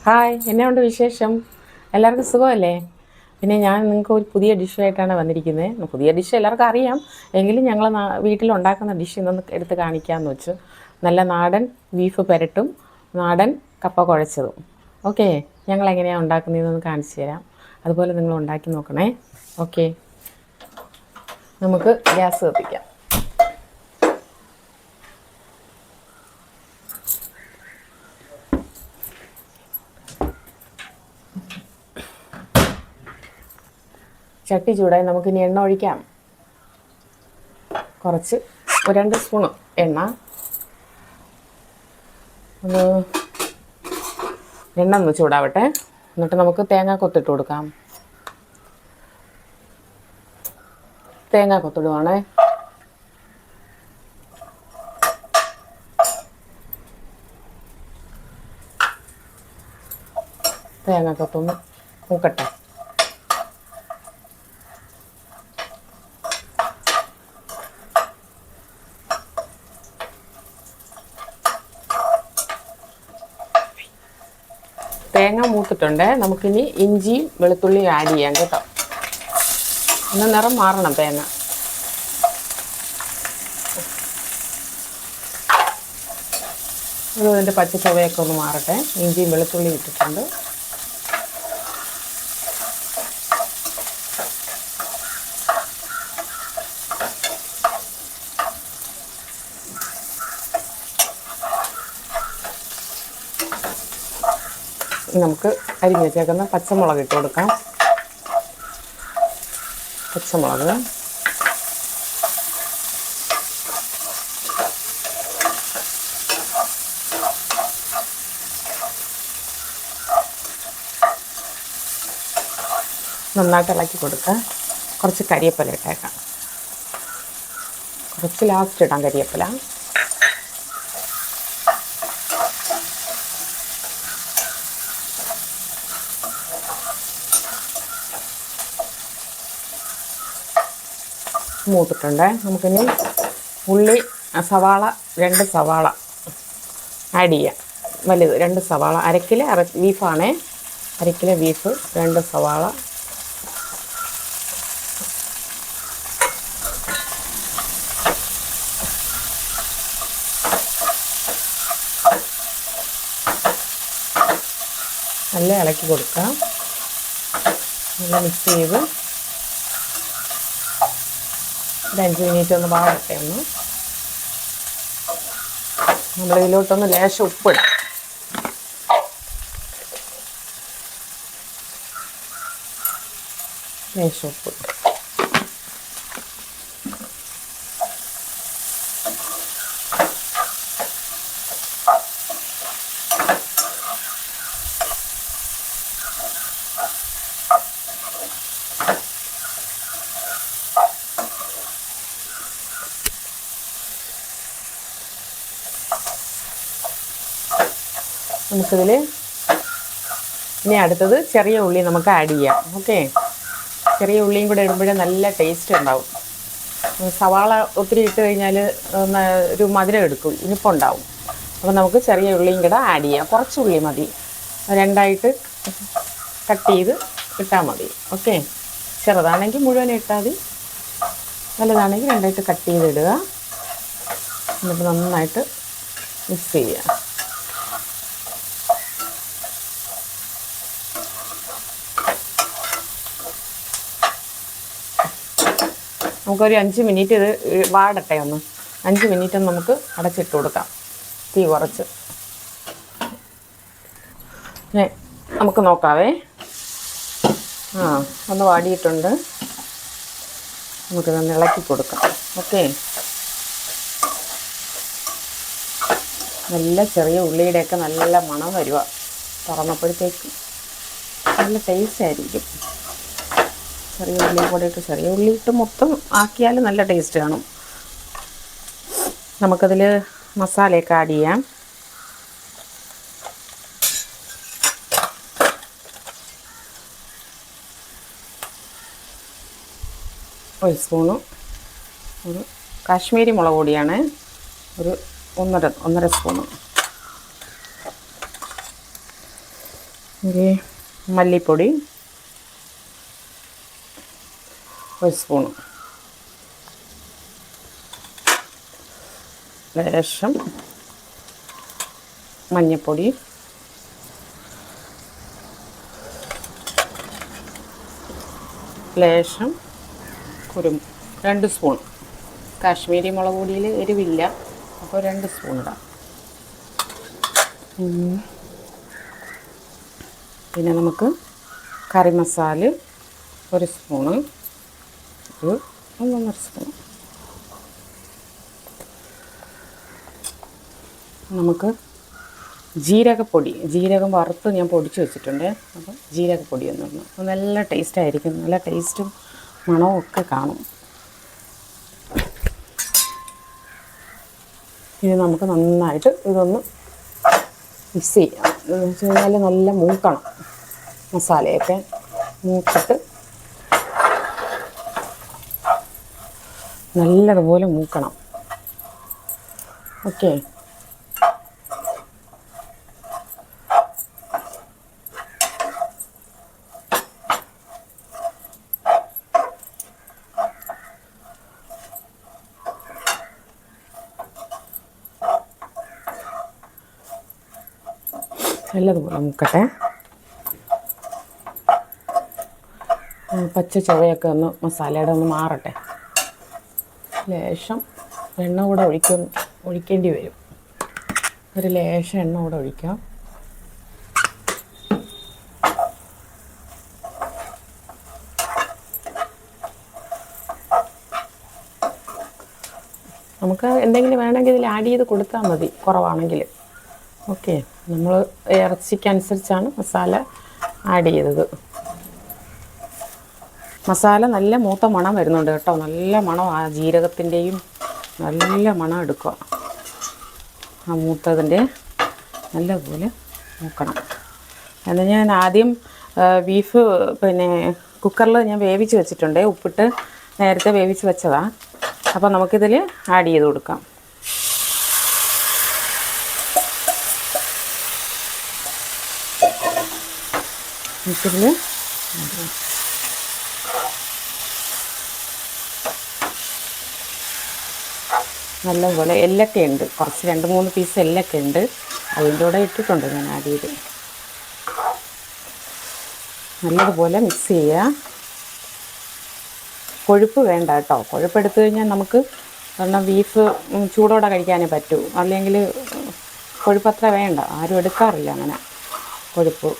Hi, എന്നാ വിശേഷം? എല്ലാവർക്കും സുഖമല്ലേ? പിന്നെ ഞാൻ നിങ്ങൾക്ക് ഒരു പുതിയ ഡിഷായിട്ടാണ് വന്നിരിക്കുന്നത്. പുതിയ ഡിഷ് എല്ലാവർക്കും അറിയാം, എങ്കിലും ഞങ്ങൾ വീട്ടിലുണ്ടാക്കുന്ന ഡിഷ് ഇന്നൊന്ന് എടുത്ത് കാണിക്കാമെന്ന് വെച്ചു. നല്ല നാടൻ ബീഫ് പുരട്ടും നാടൻ കപ്പ കുഴച്ചതും. ഓക്കെ, ഞങ്ങൾ എങ്ങനെയാണ് ഉണ്ടാക്കുന്നതെന്ന് കാണിച്ചു തരാം. അതുപോലെ നിങ്ങൾ ഉണ്ടാക്കി നോക്കണേ. ഓക്കെ, നമുക്ക് ഗ്യാസ് കത്തിക്കാം. ചട്ടി ചൂടായി, നമുക്കിനി എണ്ണ ഒഴിക്കാം. കുറച്ച് ഒരു 2 സ്പൂണ് എണ്ണ. എണ്ണ ഒന്ന് ചൂടാവട്ടെ. എന്നിട്ട് നമുക്ക് തേങ്ങ കൊത്തിട്ട് കൊടുക്കാം. തേങ്ങ കൊത്തിടുവാണേ. തേങ്ങ കൊത്തൊന്ന് മൂക്കട്ടെ. തേങ്ങ മൂത്തിട്ടുണ്ട്. നമുക്കിനി ഇഞ്ചിയും വെളുത്തുള്ളിയും ആഡ് ചെയ്യാം കേട്ടോ. ഒന്ന് നിറം മാറണം തേങ്ങ. അതിൻ്റെ പച്ച ചുവയൊക്കെ ഒന്ന് മാറട്ടെ. ഇഞ്ചിയും വെളുത്തുള്ളിയും ഇട്ടിട്ടുണ്ട്. നമുക്ക് അരിഞ്ഞ് വെച്ചേക്കുന്ന പച്ചമുളക് ഇട്ട് കൊടുക്കാം. പച്ചമുളക്, നന്നായിട്ട് ഇളക്കി കൊടുക്കുക. കുറച്ച് കരിവേപ്പില ഇട്ടേക്കാം. കുറച്ച് ലാസ്റ്റ് ഇടാം കരിവേപ്പില. മൂത്തിട്ടുണ്ട്. നമുക്കിനി ഉള്ളി, സവാള 2 സവാള ആഡ് ചെയ്യാം. വലുത് 2 സവാള. 1 കിലോ ബീഫാണേ. 1 കിലോ ബീഫ്, 2 സവാള. നല്ല ഇളക്കി കൊടുക്കാം. നല്ല മിക്സ് ചെയ്ത് ഒരു 5 മിനിറ്റ് ഒന്ന് വാടട്ടെ. നമ്മളിതിലോട്ടൊന്ന് ലേശം ഉപ്പിടാം. ലേശം ഉപ്പ്. നമുക്കിതിൽ ഇനി അടുത്തത് ചെറിയ ഉള്ളി നമുക്ക് ആഡ് ചെയ്യാം. ഓക്കെ, ചെറിയ ഉള്ളിയും കൂടെ ഇടുമ്പോഴേ നല്ല ടേസ്റ്റ് ഉണ്ടാവും. സവാള ഒത്തിരി ഇട്ട് കഴിഞ്ഞാൽ ഒരു മധുരം എടുക്കും, ഇനിപ്പുണ്ടാവും. അപ്പോൾ നമുക്ക് ചെറിയ ഉള്ളിയും കൂടെ ആഡ് ചെയ്യാം. കുറച്ച് ഉള്ളി മതി, 2ആയിട്ട് കട്ട് ചെയ്ത് ഇട്ടാൽ മതി. ഓക്കെ, ചെറുതാണെങ്കിൽ മുഴുവൻ ഇട്ടാൽ മതി, വലുതാണെങ്കിൽ 2ആയിട്ട് കട്ട് ചെയ്ത് ഇടുക. എന്നിട്ട് നന്നായിട്ട് മിക്സ് ചെയ്യുക. നമുക്കൊരു 5 മിനിറ്റ് ഇത് വാടട്ടെ. 5 മിനിറ്റ് നമുക്ക് അടച്ചിട്ട് കൊടുക്കാം, തീ കുറച്ച്. നമുക്ക് നോക്കാവേ. ഒന്ന് വാടിയിട്ടുണ്ട്. നമുക്കിതൊന്ന് ഇളക്കി കൊടുക്കാം. ഓക്കെ, നല്ല ചെറിയ ഉള്ളിയുടെയൊക്കെ നല്ല മണം വരുക. തുറന്നപ്പോഴത്തേക്ക് നല്ല ടേസ്റ്റ് ആയിരിക്കും. ചെറിയ ഉള്ളി കൂടെ ഇട്ട്, ചെറിയ ഉള്ളി ഇട്ട് മൊത്തം ആക്കിയാൽ നല്ല ടേസ്റ്റ് കാണും. നമുക്കതിൽ മസാലയൊക്കെ ആഡ് ചെയ്യാം. ഒരു സ്പൂണ് ഒരു കാശ്മീരി മുളക് പൊടിയാണ്, ഒരു 1.5 സ്പൂണ്. ഒരു മല്ലിപ്പൊടി 1 സ്പൂണ്, ലേശം മഞ്ഞൾപ്പൊടി, ലേശം 2 സ്പൂൺ. കാശ്മീരി മുളക് പൊടിയിൽ എരിവില്ല, അപ്പോൾ 2 സ്പൂൺ ഇടാം. പിന്നെ നമുക്ക് കറി മസാല 1 സ്പൂണ്, 1.5 സ്പൂൺ. നമുക്ക് ജീരകപ്പൊടി, ജീരകം വറുത്ത് ഞാൻ പൊടിച്ച് വെച്ചിട്ടുണ്ട്. അപ്പോൾ ജീരകപ്പൊടി എന്ന് പറഞ്ഞു, അപ്പോൾ നല്ല ടേസ്റ്റായിരിക്കും, നല്ല ടേസ്റ്റും മണവും ഒക്കെ കാണും. ഇത് നമുക്ക് നന്നായിട്ട് ഇതൊന്ന് മിക്സ് ചെയ്യാം. എന്ന് വെച്ച് കഴിഞ്ഞാൽ നല്ല മൂക്കണം, മസാലയൊക്കെ മൂക്കിട്ട് നല്ലതുപോലെ മൂക്കണം. ഓക്കെ, നല്ലതുപോലെ മുക്കട്ടെ. പച്ച ചുവയൊക്കെ ഒന്ന് മസാലയുടെ ഒന്ന് മാറട്ടെ. ലേശം എണ്ണ കൂടെ ഒഴിക്കേണ്ടി വരും. ഒരു ലേശം എണ്ണ കൂടെ ഒഴിക്കാം. നമുക്ക് എന്തെങ്കിലും വേണമെങ്കിൽ ഇതിൽ ആഡ് ചെയ്ത് കൊടുത്താൽ മതി, കുറവാണെങ്കിൽ. ഓക്കെ, നമ്മൾ ഇറച്ചിക്കനുസരിച്ചാണ് മസാല ആഡ് ചെയ്തത്. മസാല നല്ല മൂത്ത മണം വരുന്നുണ്ട് കേട്ടോ, നല്ല മണം. ആ ജീരകത്തിൻ്റെയും നല്ല മണം എടുക്കുക. ആ മൂത്തതിൻ്റെ നല്ലപോലെ മൂക്കണം. എന്നാൽ ഞാൻ ആദ്യം ബീഫ് പിന്നെ കുക്കറിൽ ഞാൻ വേവിച്ച് വെച്ചിട്ടുണ്ട്, ഉപ്പിട്ട് നേരത്തെ വേവിച്ച് വെച്ചതാണ്. അപ്പോൾ നമുക്കിതിൽ ആഡ് ചെയ്ത് കൊടുക്കാം. ഇതിൽ നല്ലപോലെ എല്ലൊക്കെ ഉണ്ട്, കുറച്ച് 2-3 പീസ് എല്ലൊക്കെ ഉണ്ട്, അതിൻ്റെ കൂടെ ഇട്ടിട്ടുണ്ട് ഞാൻ ആഡ് ചെയ്ത്. നല്ലതുപോലെ മിക്സ് ചെയ്യുക. കൊഴുപ്പ് വേണ്ട കേട്ടോ, കൊഴുപ്പെടുത്തു കഴിഞ്ഞാൽ നമുക്ക് കാരണം ബീഫ് ചൂടോടെ കഴിക്കാനേ പറ്റൂ, അല്ലെങ്കിൽ കൊഴുപ്പത്ര വേണ്ട, ആരും എടുക്കാറില്ല അങ്ങനെ കൊഴുപ്പ്.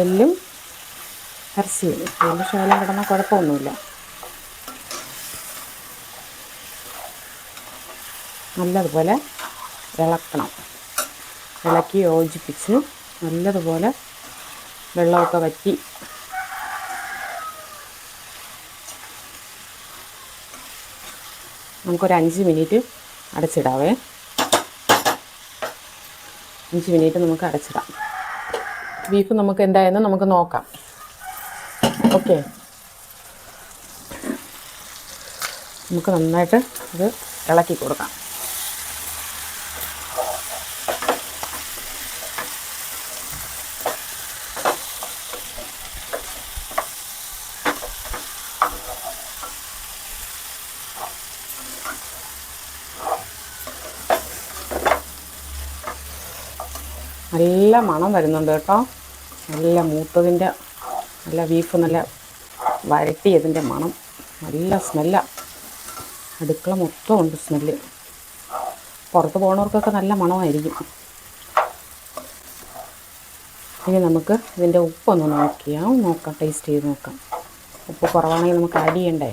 എല്ലും ഇറച്ചിയും എല്ലും ശകലം കിടന്നാൽ കുഴപ്പമൊന്നുമില്ല. നല്ലതുപോലെ ഇളക്കണം, ഇളക്കി യോജിപ്പിച്ച് നല്ലതുപോലെ വെള്ളമൊക്കെ വറ്റി നമുക്കൊരു 5 മിനിറ്റ് അടച്ചിടാവേ. 5 മിനിറ്റ് നമുക്ക് അടച്ചിടാം. ബീഫ് നമുക്ക് എന്തായെന്ന് നമുക്ക് നോക്കാം. ഓക്കെ, നമുക്ക് നന്നായിട്ട് ഇത് ഇളക്കി കൊടുക്കാം. നല്ല മണം വരുന്നുണ്ട് കേട്ടോ, നല്ല മൂത്തതിൻ്റെ, നല്ല ബീഫ് നല്ല വരട്ടിയതിൻ്റെ മണം, നല്ല സ്മെല്ലാണ്. അടുക്കള മൊത്തം ഉണ്ട് സ്മെല്ല്. പുറത്ത് പോകുന്നവർക്കൊക്കെ നല്ല മണമായിരിക്കും. ഇനി നമുക്ക് ഇതിൻ്റെ ഉപ്പൊന്ന് നോക്കാം, ടേസ്റ്റ് ചെയ്ത് നോക്കാം. ഉപ്പ് കുറവാണെങ്കിൽ നമുക്ക് ആഡ് ചെയ്യണ്ടേ.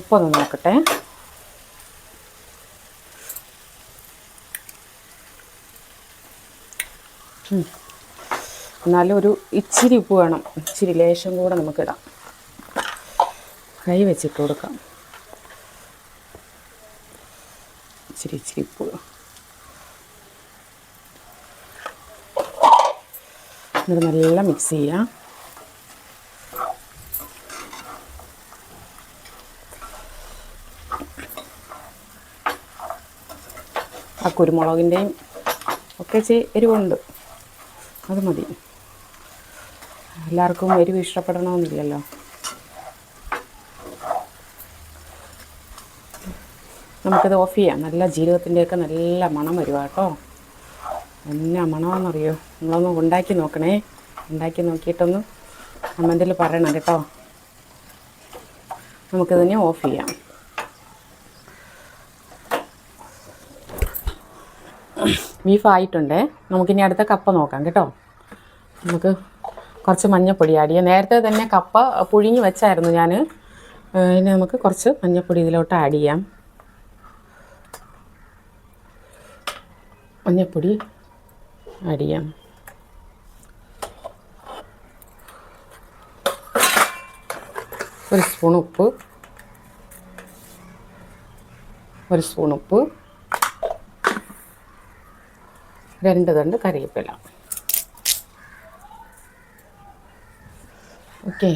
ഉപ്പൊന്ന് നോക്കട്ടെ. എന്നാലും ഒരു ഇച്ചിരി ഉപ്പ് വേണം, ഇച്ചിരി ലേശം കൂടെ നമുക്കിടാം. കൈ വെച്ചിട്ട് കൊടുക്കാം. ഇച്ചിരി ഉപ്പ്. എന്നിട്ട് നല്ല മിക്സ് ചെയ്യാം. ആ കുരുമുളകിൻ്റെയും ഒക്കെ എരിവുണ്ട്, അത് മതി. എല്ലാവർക്കും എരിവ് ഇഷ്ടപ്പെടണമെന്നില്ലല്ലോ. നമുക്കിത് ഓഫ് ചെയ്യാം. നല്ല ജീരകത്തിൻ്റെയൊക്കെ നല്ല മണം വരുക കേട്ടോ. എന്നാ മണമെന്നറിയോ? നിങ്ങളൊന്ന് ഉണ്ടാക്കി നോക്കണേ. ഉണ്ടാക്കി നോക്കിയിട്ടൊന്ന് കമൻറ്റിൽ പറയണം കേട്ടോ. നമുക്കിതിനെ ഓഫ് ചെയ്യാം. ബീഫായിട്ടുണ്ടേ. നമുക്കിനി അടുത്ത കപ്പ നോക്കാം കേട്ടോ. നമുക്ക് കുറച്ച് മഞ്ഞൾപ്പൊടി ആഡ് ചെയ്യാം. നേരത്തെ തന്നെ കപ്പ പുഴുങ്ങി വെച്ചായിരുന്നു ഞാൻ. ഇനി നമുക്ക് കുറച്ച് മഞ്ഞൾപ്പൊടി ഇതിലോട്ട് ആഡ് ചെയ്യാം. മഞ്ഞൾപ്പൊടി ആഡ് ചെയ്യാം. ഒരു സ്പൂൺ ഉപ്പ്, ഒരു സ്പൂൺ ഉപ്പ്, 2 തണ്ട് കറിവേപ്പില. ഓക്കെ,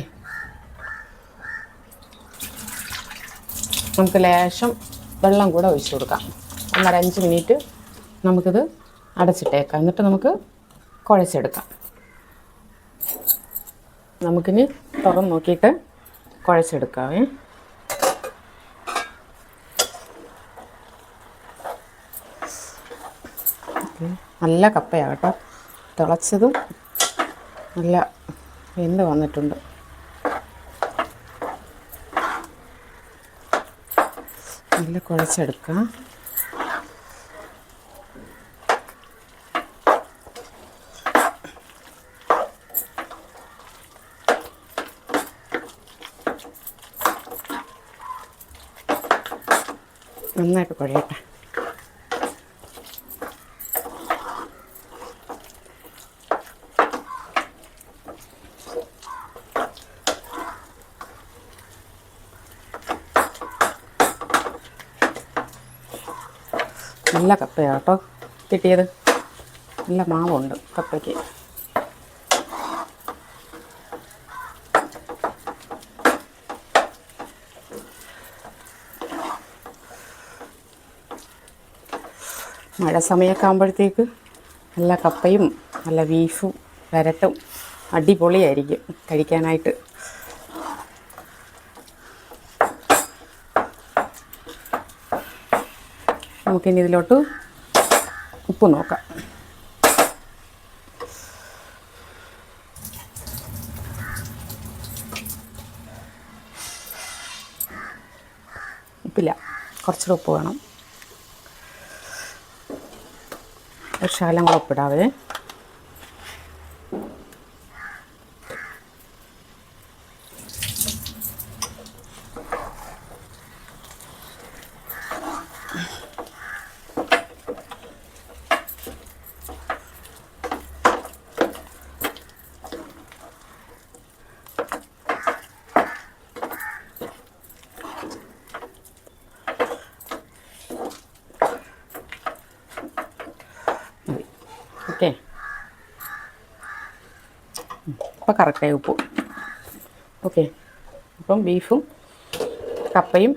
നമുക്ക് ലേശം വെള്ളം കൂടെ ഒഴിച്ചു കൊടുക്കാം. 1-5 മിനിറ്റ് നമുക്കിത് അടച്ചിട്ടേക്കാം. എന്നിട്ട് നമുക്ക് കുഴച്ചെടുക്കാം. നമുക്കിനി തുറന്ന് നോക്കിയിട്ട് കുഴച്ചെടുക്കാവേ. നല്ല കപ്പയാണ് കേട്ടോ. തിളച്ചതും നല്ല വെന്ത് വന്നിട്ടുണ്ട്. നല്ല കുഴച്ചെടുക്കാം. നന്നായിട്ട് കുഴയട്ടെ. നല്ല കപ്പയാണ് കേട്ടോ കിട്ടിയത്. നല്ല മാവുണ്ട് കപ്പയ്ക്ക്. മഴ സമയമൊക്കെ ആകുമ്പോഴത്തേക്ക് നല്ല കപ്പയും നല്ല ബീഫും വരട്ടും അടിപൊളിയായിരിക്കും കഴിക്കാനായിട്ട്. നമുക്കിനി ഇതിലോട്ട് ഉപ്പ് നോക്കാം. ഉപ്പില്ല, കുറച്ചുകൂടെ ഉപ്പ് വേണം. ഒരു ശകലം കൂടെ ഉപ്പിടാവേ. ഓക്കെ, ഇപ്പോൾ കറക്റ്റായി ഉപ്പ്. ഓക്കെ, അപ്പം ബീഫും കപ്പയും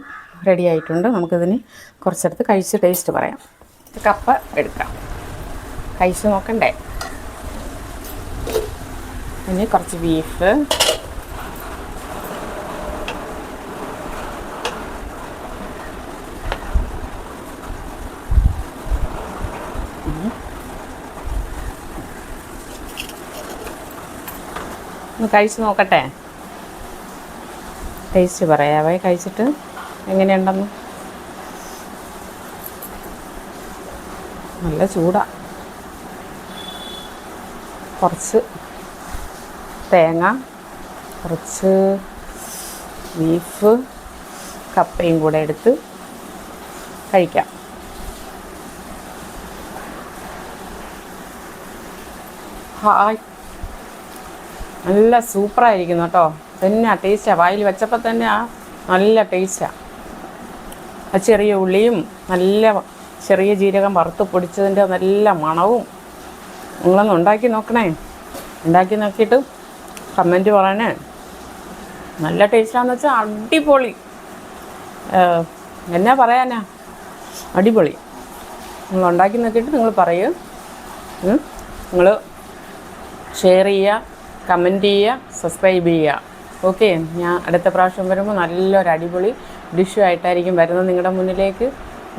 റെഡി ആയിട്ടുണ്ട്. നമുക്കിതിന് കുറച്ചെടുത്ത് കഴിച്ച് ടേസ്റ്റ് പറയാം. കപ്പ എടുക്കാം, കഴിച്ച് നോക്കണ്ടേ. പിന്നെ കുറച്ച് ബീഫ്, ഒന്ന് കഴിച്ച് നോക്കട്ടെ. ടേസ്റ്റ് പറയാവേ കഴിച്ചിട്ട് എങ്ങനെയുണ്ടെന്ന്. നല്ല ചൂടാ. കുറച്ച് തേങ്ങ, കുറച്ച് ബീഫ്, കപ്പയും കൂടെ എടുത്ത് കഴിക്കാം. ഹായ്, നല്ല സൂപ്പറായിരിക്കുന്നു കേട്ടോ. തന്നെ ടേസ്റ്റാണ്. വായിൽ വെച്ചപ്പോൾ തന്നെ നല്ല ടേസ്റ്റാണ്. ആ ചെറിയ ഉള്ളിയും നല്ല ചെറിയ ജീരകം വറുത്ത് പൊടിച്ചതിൻ്റെ നല്ല മണവും. നിങ്ങളൊന്ന് ഉണ്ടാക്കി നോക്കണേ. ഉണ്ടാക്കി നോക്കിയിട്ട് കമൻറ്റ് പറയണേ. നല്ല ടേസ്റ്റാണെന്ന് വെച്ചാൽ അടിപൊളി. എന്നാ പറയാനാ, അടിപൊളി. നിങ്ങൾ ഉണ്ടാക്കി നോക്കിയിട്ട് നിങ്ങൾ പറയൂ. നിങ്ങൾ ഷെയർ ചെയ്യുക, കമൻറ്റ് ചെയ്യുക, സബ്സ്ക്രൈബ് ചെയ്യുക. ഓക്കെ, ഞാൻ അടുത്ത പ്രാവശ്യം വരുമ്പോൾ നല്ലൊരു അടിപൊളി ഡിഷുമായിട്ടായിരിക്കും വരുന്നത് നിങ്ങളുടെ മുന്നിലേക്ക്.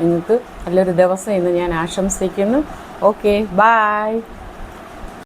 നിങ്ങൾക്ക് നല്ലൊരു ദിവസം ഇന്ന് ഞാൻ ആശംസിക്കുന്നു. Okay, by.